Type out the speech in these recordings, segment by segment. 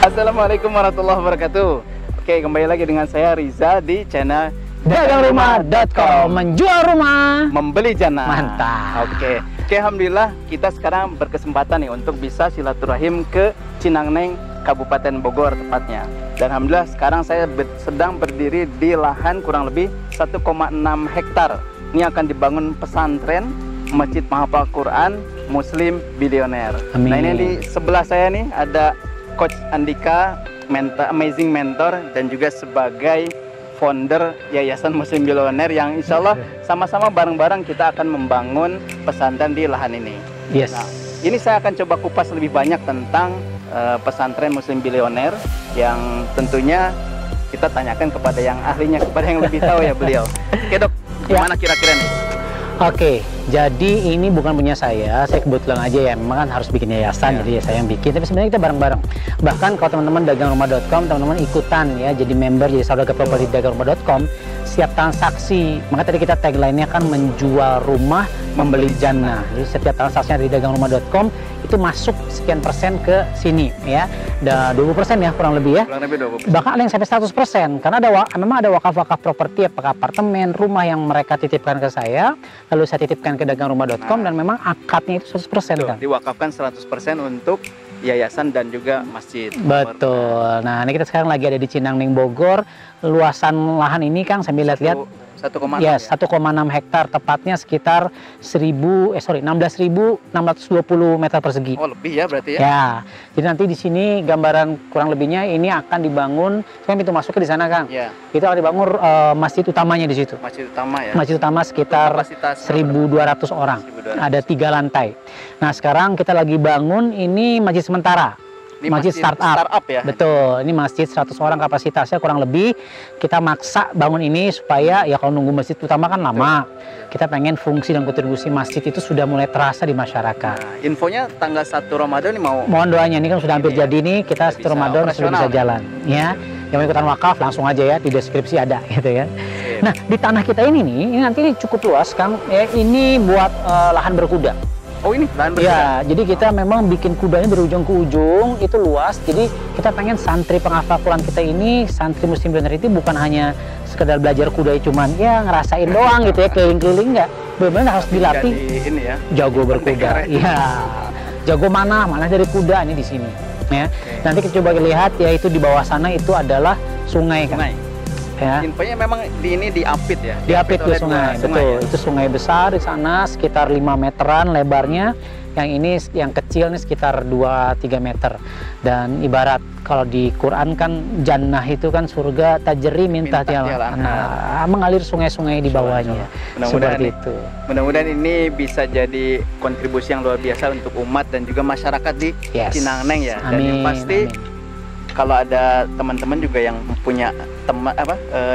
Assalamualaikum warahmatullahi wabarakatuh. Oke, kembali lagi dengan saya Riza di channel Dagangrumah.com. Menjual rumah, membeli jannah. Mantap. Oke, alhamdulillah kita sekarang berkesempatan nih untuk bisa silaturahim ke Cinangneng, Kabupaten Bogor tepatnya. Dan alhamdulillah sekarang saya sedang berdiri di lahan kurang lebih 1,6 hektar. Ini akan dibangun pesantren Masjid Mahafal Quran Muslim Bilioner. Amin. Nah, ini di sebelah saya nih ada Coach Andika, amazing mentor, dan juga sebagai founder Yayasan Muslim Bilioner yang insya Allah sama-sama bareng-bareng kita akan membangun pesantren di lahan ini. Yes. Nah, ini saya akan coba kupas lebih banyak tentang pesantren Muslim Bilioner yang tentunya kita tanyakan kepada yang ahlinya, kepada yang lebih tahu ya beliau. Oke dok, gimana kira-kira nih? Oke, jadi ini bukan punya saya kebetulan aja ya, memang kan harus bikin yayasan, jadi ya saya yang bikin, tapi sebenarnya kita bareng-bareng. Bahkan kalau teman-teman dagangrumah.com, teman-teman ikutan ya, jadi member, jadi saudara properti dagangrumah.com, setiap transaksi, maka tadi kita tagline-nya kan menjual rumah, membeli jannah. Jadi setiap transaksinya di dagangrumah.com itu masuk sekian persen ke sini ya, ada 20% ya kurang lebih ya. Kurang lebih 20%. Bahkan ada yang sampai 100%, karena memang ada wakaf-wakaf properti, apakah apartemen, rumah yang mereka titipkan ke saya, lalu saya titipkan ke dagangrumah.com, dan memang akadnya itu 100% kan. Diwakafkan 100% untuk yayasan dan juga masjid. Betul. Nah, ini kita sekarang lagi ada di Cinangneng Bogor. Luasan lahan ini Kang sambil lihat-lihat 1,6 ya, 1,6 hektar, tepatnya sekitar 16.620 meter persegi. Oh, lebih ya berarti ya? Ya, jadi nanti di sini gambaran kurang lebihnya ini akan dibangun, kan pintu masuknya di sana Kang. Ya. Itu akan dibangun masjid utamanya di situ. Masjid utama ya? Masjid utama sekitar 1.200 orang, 1.200. ada 3 lantai. Nah sekarang kita lagi bangun ini masjid sementara. Ini masjid startup ya? Betul, ini masjid 100 orang kapasitasnya kurang lebih. Kita maksa bangun ini supaya ya kalau nunggu masjid utama kan lama. Kita pengen fungsi dan kontribusi masjid itu sudah mulai terasa di masyarakat. Nah, infonya tanggal 1 Ramadan ini mau... Mohon doanya, ini kan sudah hampir jadi nih, kita 1 Ramadan sudah bisa jalan. Ya, yang mau ikutan wakaf langsung aja ya, di deskripsi ada gitu ya. Nah, di tanah kita ini nih, ini nanti cukup luas Kang. Ya, ini buat lahan berkuda. Oh, ini lahan berkuda? Ya, jadi kita memang bikin kudanya dari ujung ke ujung, itu luas. Jadi kita pengen santri penghafal Quran kita ini, santri Muslim Bilioner itu bukan hanya sekedar belajar kuda cuman ya ngerasain doang gitu ya, keliling-keliling enggak. Benar-benar harus dilatih. Ini ya. Jago berkuda. Iya. Jago mana dari kuda ini di sini. Ya. Nanti kita coba lihat ya, itu di bawah sana itu adalah sungai kan. Ya. Infonya memang ini diapit ya? Diapit ke sungai, betul. Ya? Itu sungai besar di sana sekitar 5 meteran lebarnya. Yang ini yang kecil nih sekitar 2-3 meter. Dan ibarat kalau di Quran kan jannah itu kan surga tajri min tahtiha, nah, mengalir sungai-sungai di bawahnya. Seperti itu. Mudah-mudahan ini bisa jadi kontribusi yang luar biasa untuk umat dan juga masyarakat di Cinangneng ya. Dan yang pasti kalau ada teman-teman juga yang punya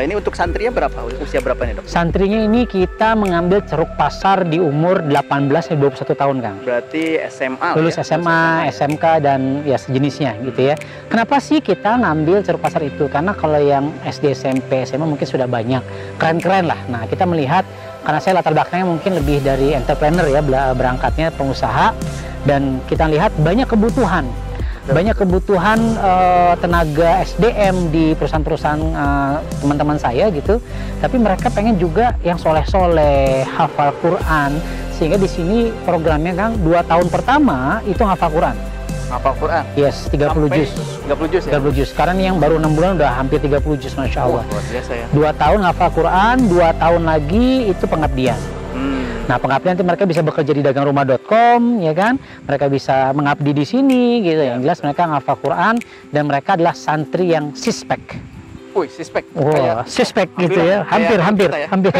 ini untuk santrinya berapa? Usia berapa nih dok? Santrinya ini kita mengambil ceruk pasar di umur 18-21 tahun Kang. Berarti SMA. Lulus ya? SMA, SMK dan ya sejenisnya gitu ya. Kenapa sih kita ngambil ceruk pasar itu? Karena kalau yang SD, SMP, SMA mungkin sudah banyak, keren-keren lah. Nah kita melihat, karena saya latar belakangnya mungkin lebih dari entrepreneur ya, berangkatnya pengusaha, dan kita lihat banyak kebutuhan. Banyak kebutuhan tenaga SDM di perusahaan-perusahaan teman-teman saya gitu, tapi mereka pengen juga yang soleh-soleh, hafal Quran, sehingga di sini programnya Kang 2 tahun pertama itu hafal Quran. Hafal Quran? Yes, 30 juz. 30 juz ya? 30 juz. Sekarang yang baru 6 bulan udah hampir 30 juz, Masya Allah. Luar biasa ya. 2 tahun hafal Quran, 2 tahun lagi itu pengabdian. Nah, pengabdian nanti mereka bisa bekerja di dagangrumah.com, ya kan? Mereka bisa mengabdi di sini, gitu. Yang jelas mereka ngafal Quran dan mereka adalah santri yang sispek. Wih, sispek. Wah, sispek gitu ya. Hampir.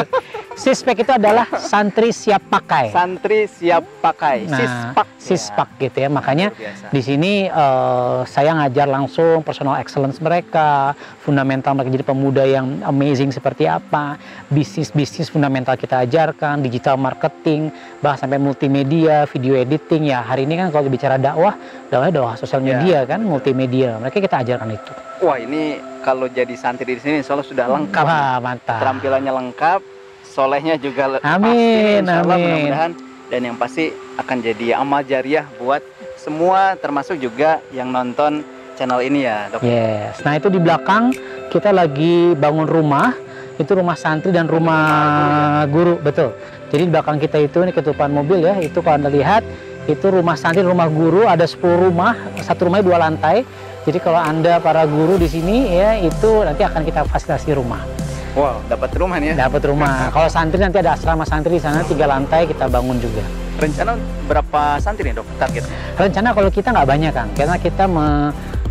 Sispek itu adalah santri siap pakai. Santri siap pakai. Nah, sispak gitu ya. Makanya di sini saya ngajar langsung personal excellence mereka, fundamental mereka jadi pemuda yang amazing seperti apa, bisnis fundamental kita ajarkan, digital marketing, bahkan sampai multimedia, video editing ya. Hari ini kan kalau bicara dakwah sosial media kan, multimedia. Mereka kita ajarkan itu. Wah, ini kalau jadi santri di sini insya Allah sudah lengkap. Wah, mantap. Tampilannya lengkap, solehnya juga amin, pasti, insya Allah amin. mudah-mudahan. Dan yang pasti akan jadi amal jariah buat semua, termasuk juga yang nonton channel ini ya, Dok. Yes. Nah, itu di belakang kita lagi bangun rumah. Itu rumah santri dan rumah guru, betul. Jadi di belakang kita itu, ini ketutupan mobil ya, itu kalau Anda lihat, itu rumah santri, rumah guru, ada 10 rumah, satu rumahnya 2 lantai. Jadi kalau Anda para guru di sini ya, itu nanti akan kita fasilitasi rumah. Wow, dapat rumah nih ya? Dapat rumah. Kalau santri nanti ada asrama santri di sana 3 lantai kita bangun juga. Rencana berapa santri nih, Dok, targetnya? Rencana kalau kita nggak banyak kan, karena kita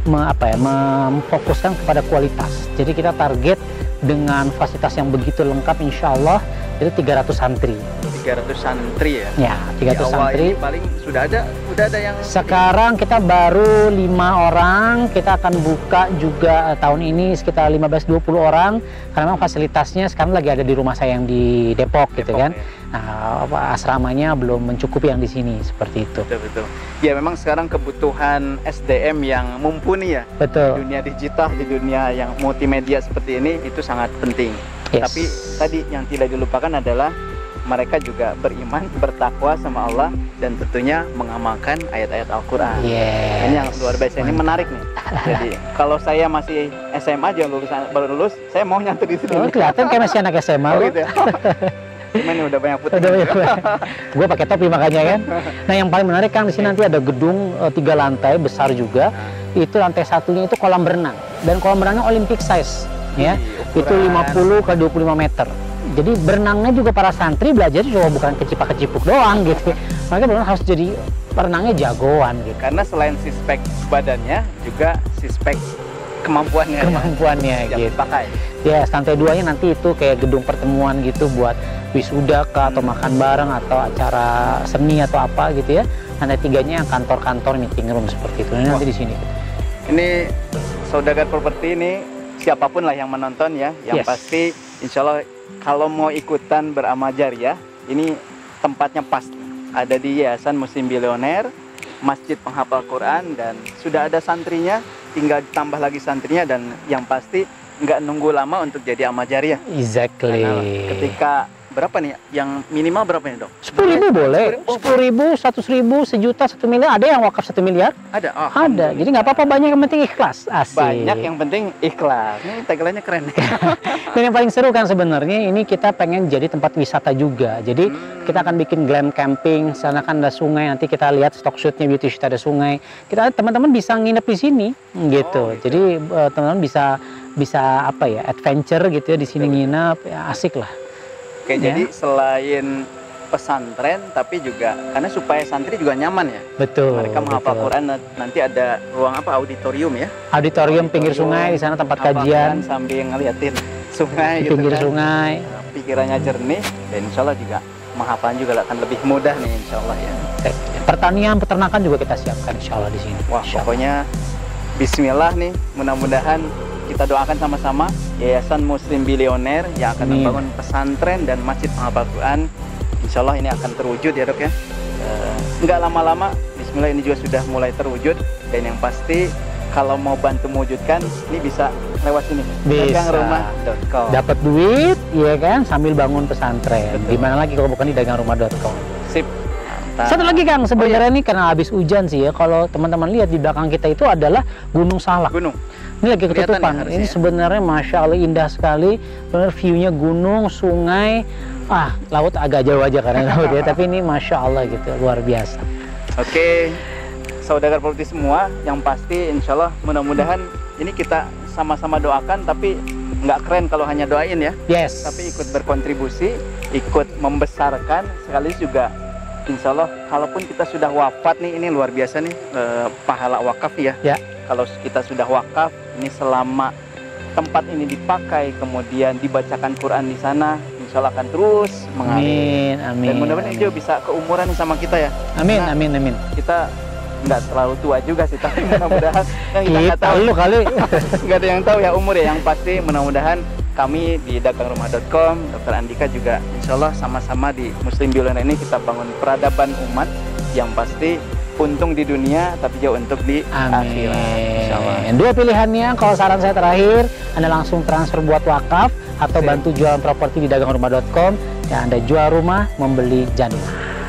memfokuskan kepada kualitas. Jadi kita target dengan fasilitas yang begitu lengkap, insya Allah itu 300 santri. 300 santri ya? Ya, 300 santri. Ini paling udah ada yang... Sekarang kita baru 5 orang, kita akan buka juga tahun ini sekitar 15-20 orang, karena memang fasilitasnya sekarang lagi ada di rumah saya yang di Depok gitu kan. Nah, asramanya belum mencukupi yang di sini, seperti itu. Betul. Ya memang sekarang kebutuhan SDM yang mumpuni ya. Betul. Di dunia digital, di dunia yang multimedia seperti ini, itu sangat penting. Yes. Tapi tadi yang tidak dilupakan adalah mereka juga beriman, bertakwa sama Allah, dan tentunya mengamalkan ayat-ayat Al-Quran. Yes. Ini yang luar biasa, ini menarik nih. Jadi kalau saya masih SMA aja baru lulus, saya mau nyantri di sini. Oh, kelihatan kayak masih anak SMA. Oh, gitu ya. Cuman udah banyak putih. Gue pakai topi makanya kan. Nah, yang paling menarik kan di sini nanti ada gedung 3 lantai besar juga. Itu lantai satunya itu kolam berenang, dan kolam berenangnya Olympic size ya. Itu 50 ke 25 meter. Jadi berenangnya juga para santri belajar juga bukan kecipak-kecipuk doang gitu. Mereka berenang harus jadi berenangnya jagoan gitu. Karena selain sispek badannya, juga sispek kemampuannya ya, gitu. Pakai. Ya, lantai 2-nya nanti itu kayak gedung pertemuan gitu buat wisuda atau makan bareng atau acara seni atau apa gitu ya. Lantai 3-nya yang kantor-kantor, meeting room seperti itu. Ini nanti di sini. Ini Saudagar Properti ini siapapun lah yang menonton ya, yang pasti insya Allah kalau mau ikutan beramal jariah, ini tempatnya pas. Ada di Yayasan Muslim Bilioner, Masjid Penghafal Quran, dan sudah ada santrinya, tinggal ditambah lagi santrinya, dan yang pasti nggak nunggu lama untuk jadi amal jariah. Exactly. Karena ketika berapa nih? Yang minimal berapa nih, Dok? 10.000 boleh. 10.000, 100.000, sejuta, 1 miliar. Ada yang wakaf 1 miliar? Ada. Oh, ada. Jadi nggak apa-apa, banyak yang penting ikhlas. Asik. Banyak yang penting ikhlas. Ini tagline-nya keren. Dan yang paling seru kan sebenarnya ini kita pengen jadi tempat wisata juga. Jadi kita akan bikin glam camping. Sana kan ada sungai. Nanti kita lihat stock shootnya beauty shoot ada sungai. Kita teman-teman bisa nginep di sini, gitu. Jadi teman-teman bisa apa ya, adventure gitu ya di sini nginep. Ya, asik lah. Oke, jadi selain pesantren, tapi juga karena supaya santri juga nyaman ya. Betul. Mereka menghafal Quran, nanti ada ruang apa, auditorium ya? Auditorium pinggir sungai, di sana tempat kajian. Sambil ngeliatin sungai di gitu pinggir kan. sungai. Pikirannya jernih, dan insya Allah juga menghafalnya juga akan lebih mudah nih, insya Allah ya. Pertanian, peternakan juga kita siapkan insya Allah di sini. Wah, pokoknya Bismillah nih, mudah-mudahan kita doakan sama-sama Yayasan Muslim Bilioner yang akan membangun pesantren dan Masjid Penghafal Quran. Insya Allah ini akan terwujud ya, Dok ya. Nggak lama-lama, Bismillah ini juga sudah mulai terwujud. Dan yang pasti kalau mau bantu mewujudkan, ini bisa lewat sini, dagangrumah.com. Dapat duit, ya kan, sambil bangun pesantren. Dimana lagi kalau bukan di dagangrumah.com. Sip. Satu lagi Kang, sebenarnya ini karena habis hujan sih ya. Kalau teman-teman lihat di belakang kita itu adalah Gunung Salak. Gunung. Ini lagi ketutupan. Ini sebenarnya masya Allah indah sekali. Benar view-nya gunung, sungai. Laut agak jauh aja karena laut ya. Tapi ini masya Allah gitu, luar biasa. Oke, Saudagar Properti semua, yang pasti insya Allah mudah-mudahan ini kita sama-sama doakan, tapi nggak keren kalau hanya doain ya. Yes. Tapi ikut berkontribusi ikut membesarkan, sekaligus juga insya Allah kalaupun kita sudah wafat nih, ini luar biasa nih pahala wakaf ya. Ya. Kalau kita sudah wakaf, ini selama tempat ini dipakai, kemudian dibacakan Quran di sana, insya Allah akan terus mengalir. Amin. Dan mudah-mudahan ini juga bisa keumuran sama kita ya. Amin, Karena amin. Kita nggak terlalu tua juga sih, tapi mudah-mudahan yang kita nggak tahu. Lu kali. Nggak ada yang tahu ya umur ya. Yang pasti mudah-mudahan kami di dagangrumah.com, Dr. Andika juga insya Allah sama-sama di Muslim Billionaire ini kita bangun peradaban umat yang pasti untung di dunia tapi juga untuk di akhirat. Insya Allah. Dua pilihannya, kalau saran saya terakhir, Anda langsung transfer buat wakaf atau bantu jualan properti di dagangrumah.com dan Anda jual rumah, membeli jannah.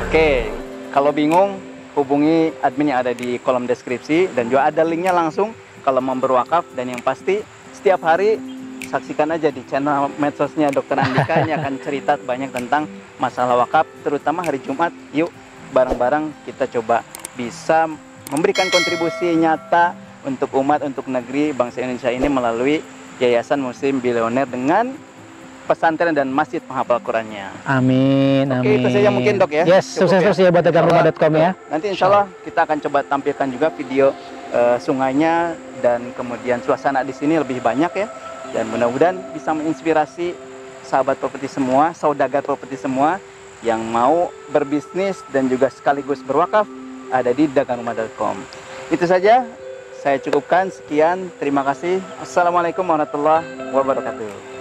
Oke, kalau bingung hubungi admin yang ada di kolom deskripsi dan juga ada linknya langsung kalau mau berwakaf. Dan yang pasti setiap hari saksikan aja di channel medsosnya Dr. Andika, ini akan cerita banyak tentang masalah wakaf, terutama hari Jumat. Yuk bareng-bareng kita coba bisa memberikan kontribusi nyata untuk umat, untuk negeri, bangsa Indonesia ini melalui Yayasan Muslim Billionaire dengan pesantren dan masjid penghafal Qurannya. Amin. Oke, itu saja mungkin dok ya. Yes, sukses terus ya buat dagangrumah.com ya. Nanti insya Allah kita akan coba tampilkan juga video sungainya dan kemudian suasana di sini lebih banyak ya. Dan mudah-mudahan bisa menginspirasi sahabat properti semua, saudagar properti semua yang mau berbisnis dan juga sekaligus berwakaf ada di dagangrumah.com. Itu saja, saya cukupkan. Sekian, terima kasih. Assalamualaikum warahmatullahi wabarakatuh.